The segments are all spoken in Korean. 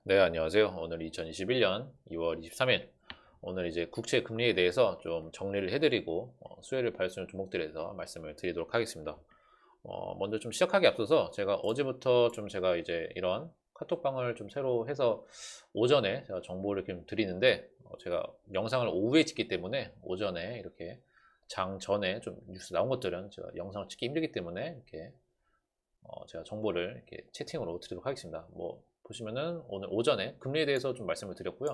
네, 안녕하세요. 오늘 2021년 2월 23일. 오늘 이제 국채 금리에 대해서 좀 정리를 해드리고 수혜를 받을 수 있는 종목들에서 말씀을 드리도록 하겠습니다. 먼저 좀 시작하기 앞서서 제가 어제부터 좀 제가 이제 이런 카톡방을 좀 새로 해서 오전에 제가 정보를 이렇게 좀 드리는데 제가 영상을 오후에 찍기 때문에 오전에 이렇게 장 전에 좀 뉴스 나온 것들은 제가 영상을 찍기 힘들기 때문에 이렇게 제가 정보를 이렇게 채팅으로 드리도록 하겠습니다. 뭐 보시면은 오늘 오전에 금리에 대해서 좀 말씀을 드렸고요.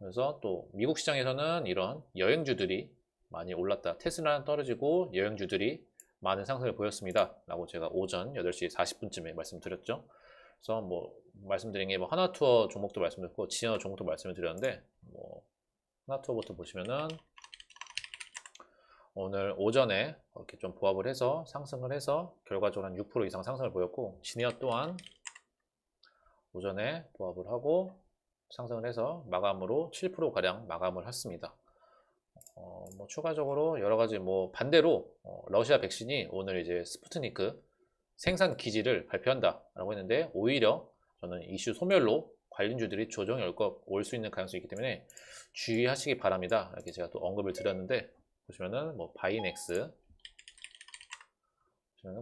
그래서 또 미국 시장에서는 이런 여행주들이 많이 올랐다. 테슬라는 떨어지고 여행주들이 많은 상승을 보였습니다. 라고 제가 오전 8시 40분쯤에 말씀드렸죠. 그래서 뭐 말씀드린 게 뭐 하나투어 종목도 말씀드렸고 지연어 종목도 말씀을 드렸는데 뭐 하나투어부터 보시면은 오늘 오전에 이렇게 좀 보합을 해서 상승을 해서 결과적으로 한 6% 이상 상승을 보였고 진에어 또한 오전에 보합을 하고 상승을 해서 마감으로 7%가량 마감을 했습니다. 뭐 추가적으로 여러 가지 뭐 반대로 러시아 백신이 오늘 이제 스푸트니크 생산 기지를 발표한다라고 했는데 오히려 저는 이슈 소멸로 관련주들이 조정이 올 수 있는 가능성이 있기 때문에 주의하시기 바랍니다. 이렇게 제가 또 언급을 드렸는데 보시면은 뭐 바이넥스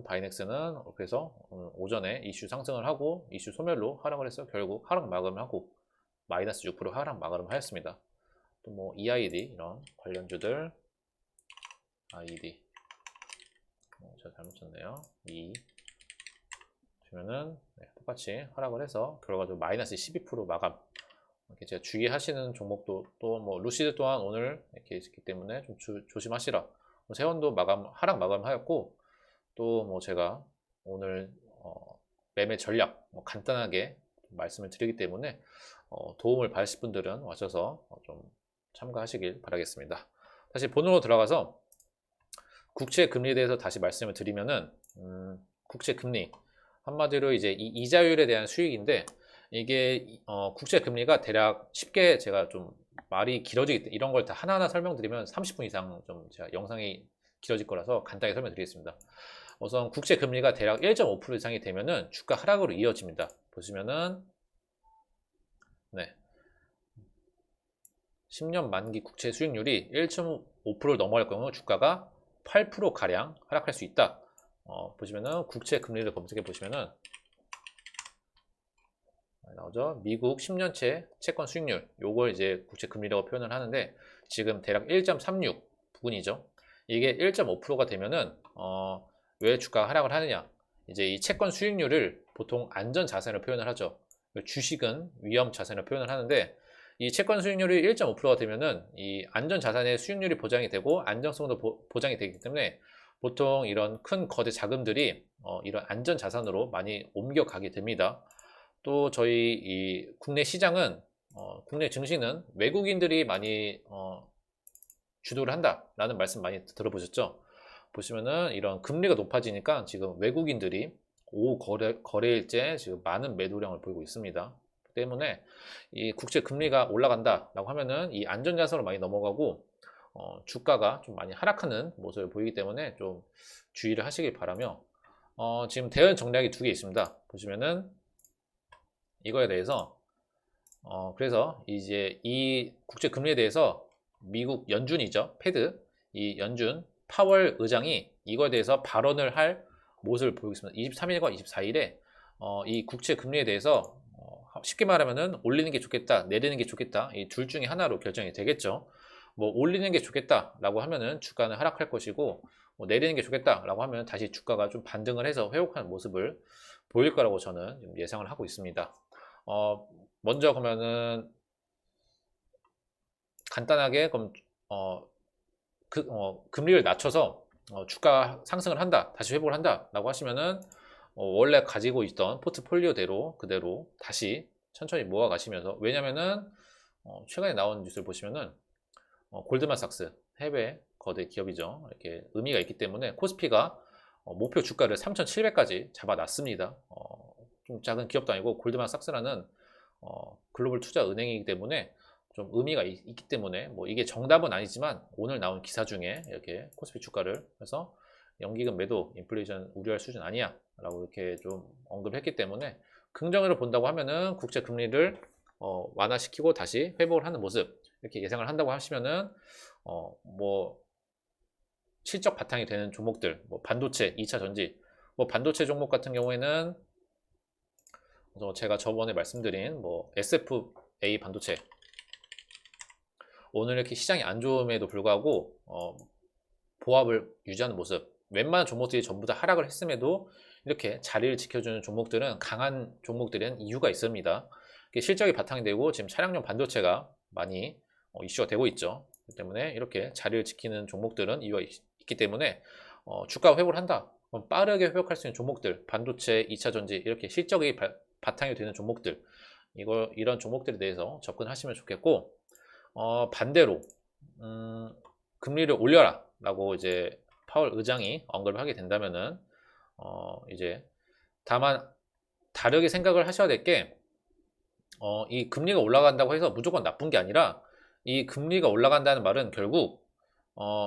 바이넥스는 그래서 오늘 오전에 이슈 상승을 하고 이슈 소멸로 하락을 해서 결국 하락 마감을 하고 마이너스 6% 하락 마감을 하였습니다. 또 뭐 EID 이런 관련주들 ID 제가 잘못 쳤네요. 보시면은 똑같이 하락을 해서 결과적으로 마이너스 12% 마감. 이렇게 제가 주의하시는 종목도 또 뭐 루시드 또한 오늘 이렇게 있기 때문에 좀 조심하시라. 뭐 세원도 하락 마감하였고 또 뭐 제가 오늘 매매 전략 간단하게 말씀을 드리기 때문에 도움을 받으실 분들은 와셔서 좀 참가하시길 바라겠습니다. 다시 본론으로 들어가서 국채 금리에 대해서 다시 말씀을 드리면은 국채 금리 한마디로 이제 이 이자율에 대한 수익인데 이게 국채 금리가 대략 쉽게 제가 좀 말이 길어지기 때문에 이런 걸 다 하나하나 설명드리면 30분 이상 좀 제가 영상이 길어질 거라서 간단히 설명드리겠습니다. 우선 국채 금리가 대략 1.5% 이상이 되면은 주가 하락으로 이어집니다. 보시면은 네. 10년 만기 국채 수익률이 1.5%를 넘어갈 경우 주가가 8%가량 하락할 수 있다. 보시면은 국채 금리를 검색해 보시면은 나오죠. 미국 10년채 채권 수익률 요걸 이제 국채 금리라고 표현을 하는데 지금 대략 1.36 부근이죠. 이게 1.5%가 되면은 왜 주가가 하락을 하느냐? 이제 이 채권 수익률을 보통 안전 자산으로 표현을 하죠. 주식은 위험 자산으로 표현을 하는데 이 채권 수익률이 1.5%가 되면은 이 안전 자산의 수익률이 보장이 되고 안정성도 보장이 되기 때문에 보통 이런 큰 거대 자금들이 이런 안전 자산으로 많이 옮겨가게 됩니다. 또 저희 이 국내 시장은 국내 증시는 외국인들이 많이 주도를 한다라는 말씀 많이 들어보셨죠? 보시면은 이런 금리가 높아지니까 지금 외국인들이 오후 거래일째 지금 많은 매도량을 보이고 있습니다. 때문에 이 국채 금리가 올라간다라고 하면은 이 안전자산으로 많이 넘어가고 주가가 좀 많이 하락하는 모습을 보이기 때문에 좀 주의를 하시길 바라며 지금 대응 전략이 두 개 있습니다. 보시면은 이거에 대해서 그래서 이제 이 국채 금리에 대해서 미국 연준이죠. 패드 이 연준 파월 의장이 이거에 대해서 발언을 할 모습을 보이고 있습니다. 23일과 24일에 이 국채 금리에 대해서 쉽게 말하면은 올리는 게 좋겠다, 내리는 게 좋겠다 이 둘 중에 하나로 결정이 되겠죠. 뭐 올리는 게 좋겠다라고 하면은 주가는 하락할 것이고 뭐 내리는 게 좋겠다라고 하면 다시 주가가 좀 반등을 해서 회복하는 모습을 보일 거라고 저는 예상을 하고 있습니다. 먼저 그러면은 간단하게 그럼 금리를 낮춰서 주가 상승을 한다, 다시 회복을 한다라고 하시면은 원래 가지고 있던 포트폴리오대로 그대로 다시 천천히 모아 가시면서 왜냐면은 최근에 나온 뉴스를 보시면은 골드만삭스 해외 거대 기업이죠. 이렇게 의미가 있기 때문에 코스피가 목표 주가를 3,700까지 잡아놨습니다. 좀 작은 기업도 아니고 골드만삭스라는 글로벌 투자 은행이기 때문에 좀 의미가 있기 때문에 뭐 이게 정답은 아니지만 오늘 나온 기사 중에 이렇게 코스피 주가를 해서 연기금 매도 인플레이션 우려할 수준 아니야 라고 이렇게 좀 언급을 했기 때문에 긍정으로 본다고 하면은 국채 금리를 완화시키고 다시 회복을 하는 모습 이렇게 예상을 한다고 하시면은 뭐 실적 바탕이 되는 종목들, 뭐 반도체, 2차 전지, 뭐 반도체 종목 같은 경우에는 제가 저번에 말씀드린 뭐 SFA 반도체 오늘 이렇게 시장이 안 좋음에도 불구하고 보합을 유지하는 모습. 웬만한 종목들이 전부 다 하락을 했음에도 이렇게 자리를 지켜주는 종목들은 강한 종목들은 이유가 있습니다. 실적이 바탕이 되고 지금 차량용 반도체가 많이 이슈가 되고 있죠. 그렇기 때문에 이렇게 자리를 지키는 종목들은 이유가 있기 때문에 주가가 회복을 한다. 그럼 빠르게 회복할 수 있는 종목들, 반도체, 2차 전지 이렇게 실적이 바탕이 되는 종목들 이런 종목들에 대해서 접근하시면 좋겠고 반대로 금리를 올려라 라고 이제 파월 의장이 언급을 하게 된다면은 이제 다만 다르게 생각을 하셔야 될 게 이 금리가 올라간다고 해서 무조건 나쁜 게 아니라 이 금리가 올라간다는 말은 결국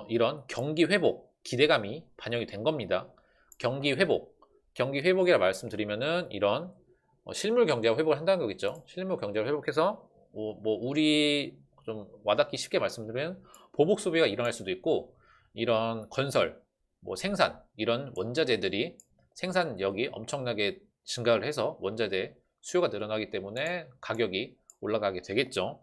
이런 경기 회복 기대감이 반영이 된 겁니다. 경기 회복이라 말씀드리면은 이런 실물 경제가 회복을 한다는 거겠죠. 실물 경제가 회복해서 뭐 우리 좀 와닿기 쉽게 말씀드리면 보복 소비가 일어날 수도 있고 이런 건설, 뭐 생산 이런 원자재들이 생산력이 엄청나게 증가를 해서 원자재 수요가 늘어나기 때문에 가격이 올라가게 되겠죠.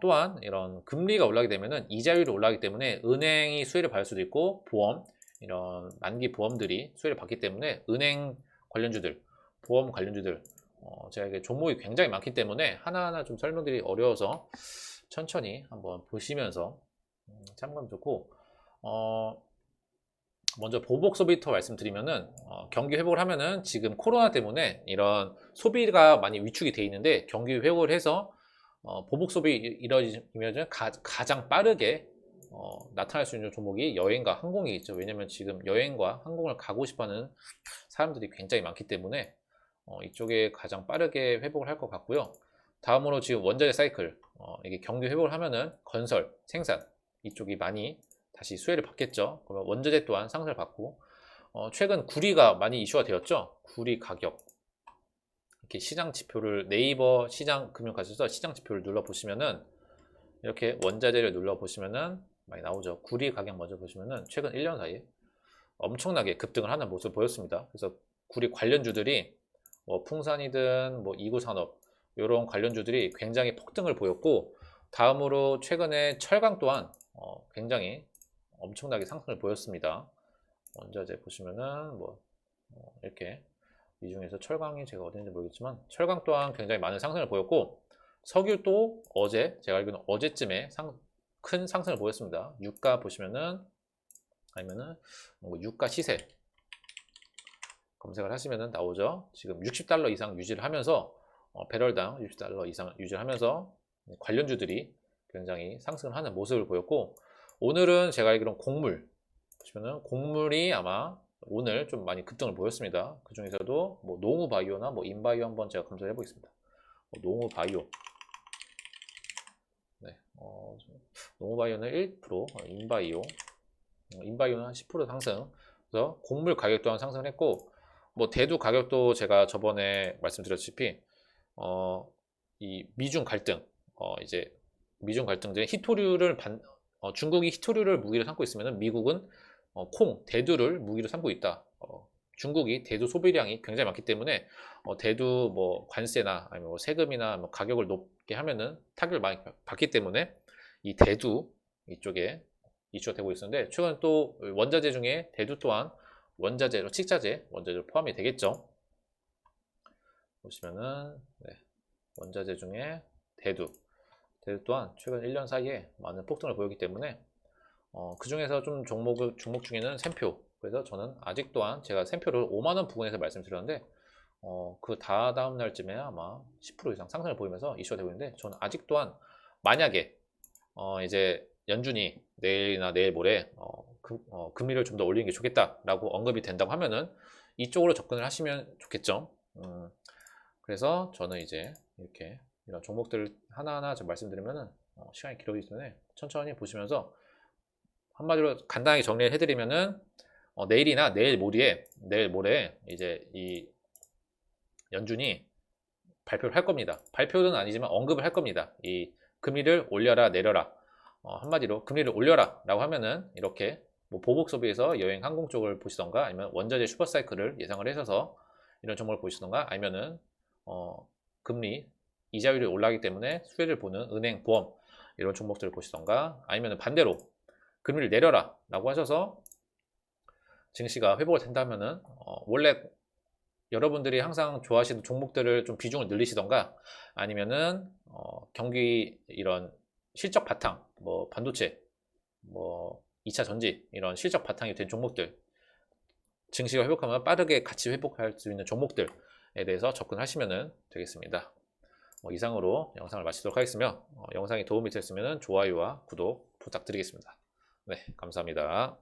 또한 이런 금리가 올라가게 되면은 이자율이 올라가기 때문에 은행이 수혜를 받을 수도 있고 보험 이런 만기 보험들이 수혜를 받기 때문에 은행 관련주들, 보험 관련주들 제가 이게 종목이 굉장히 많기 때문에 하나하나 좀 설명드리기 어려워서 천천히 한번 보시면서 참고하면 좋고 먼저 보복 소비부터 말씀드리면은 경기 회복을 하면은 지금 코로나 때문에 이런 소비가 많이 위축이 돼 있는데 경기 회복을 해서 보복 소비 이루어지면 가장 빠르게 나타날 수 있는 종목이 여행과 항공이 있죠. 왜냐면 지금 여행과 항공을 가고 싶어하는 사람들이 굉장히 많기 때문에 이쪽에 가장 빠르게 회복을 할 것 같고요. 다음으로 지금 원자재 사이클 이게 경기 회복을 하면은 건설, 생산 이쪽이 많이 다시 수혜를 받겠죠. 그러면 원자재 또한 상승을 받고 최근 구리가 많이 이슈가 되었죠. 구리 가격 이렇게 시장 지표를 네이버 시장 금융 가셔서 시장 지표를 눌러 보시면은 이렇게 원자재를 눌러 보시면은 많이 나오죠. 구리 가격 먼저 보시면은 최근 1년 사이에 엄청나게 급등을 하는 모습을 보였습니다. 그래서 구리 관련주들이 뭐 풍산이든 뭐 이구산업 이런 관련주들이 굉장히 폭등을 보였고 다음으로 최근에 철강 또한 굉장히 엄청나게 상승을 보였습니다. 원자재 보시면은 뭐 이렇게 이 중에서 철강이 제가 어디인지 모르겠지만 철강 또한 굉장히 많은 상승을 보였고 석유도 어제 제가 알기로는 어제쯤에 큰 상승을 보였습니다. 유가 보시면은 아니면은 뭐 유가 시세 검색을 하시면은 나오죠. 지금 60달러 이상 유지를 하면서 배럴당 60달러 이상 유지를 하면서 관련주들이 굉장히 상승을 하는 모습을 보였고 오늘은 제가 알기로는 곡물 보시면은 곡물이 아마 오늘 좀 많이 급등을 보였습니다. 그 중에서도 뭐 농우바이오나 뭐 인바이오 한번 제가 검색을 해보겠습니다. 농우바이오 네, 농우바이오는 1%, 인바이오는 한 10% 상승. 그래서 곡물 가격 또한 상승을 했고 뭐 대두 가격도 제가 저번에 말씀드렸다시피 이 미중 갈등 이제 미중 갈등들이 히토류를 중국이 히토류를 무기로 삼고 있으면 미국은 대두를 무기로 삼고 있다. 중국이 대두 소비량이 굉장히 많기 때문에 대두 뭐 관세나 아니면 뭐 세금이나 뭐 가격을 높게 하면은 타격을 많이 받기 때문에 이 대두 이쪽에 이슈가 되고 있었는데 최근 또 원자재 중에 대두 또한 원자재로 식자재 원자재로 포함이 되겠죠. 보시면은 네, 원자재 중에 대두 또한 최근 1년 사이에 많은 폭등을 보였기 때문에 그 중에서 좀 종목 중에는 샘표 그래서 저는 아직 또한 제가 샘표를 5만원 부근에서 말씀드렸는데 그 다다음 날쯤에 아마 10% 이상 상승을 보이면서 이슈가 되고 있는데 저는 아직 또한 만약에 이제 연준이 내일이나 내일 모레 금리를 좀 더 올리는 게 좋겠다라고 언급이 된다고 하면은 이쪽으로 접근을 하시면 좋겠죠. 그래서 저는 이제 이렇게 이런 종목들을 하나하나 좀 말씀드리면은 시간이 길어지기 때문에 천천히 보시면서 한마디로 간단하게 정리를 해드리면은 내일이나 내일 모레 이제 이 연준이 발표를 할 겁니다. 발표는 아니지만 언급을 할 겁니다. 이 금리를 올려라 내려라. 한마디로 금리를 올려라 라고 하면은 이렇게 뭐 보복 소비에서 여행 항공 쪽을 보시던가 아니면 원자재 슈퍼사이클을 예상을 하셔서 이런 종목을 보시던가 아니면은 금리 이자율이 올라가기 때문에 수혜를 보는 은행, 보험 이런 종목들을 보시던가 아니면 반대로 금리를 내려라 라고 하셔서 증시가 회복을 된다면은 원래 여러분들이 항상 좋아하시는 종목들을 좀 비중을 늘리시던가 아니면은 경기 이런 실적 바탕 뭐 반도체 뭐 2차 전지 이런 실적 바탕이 된 종목들 증시가 회복하면 빠르게 같이 회복할 수 있는 종목들에 대해서 접근하시면 되겠습니다. 이상으로 영상을 마치도록 하겠으며 영상이 도움이 됐으면 좋아요와 구독 부탁드리겠습니다. 네, 감사합니다.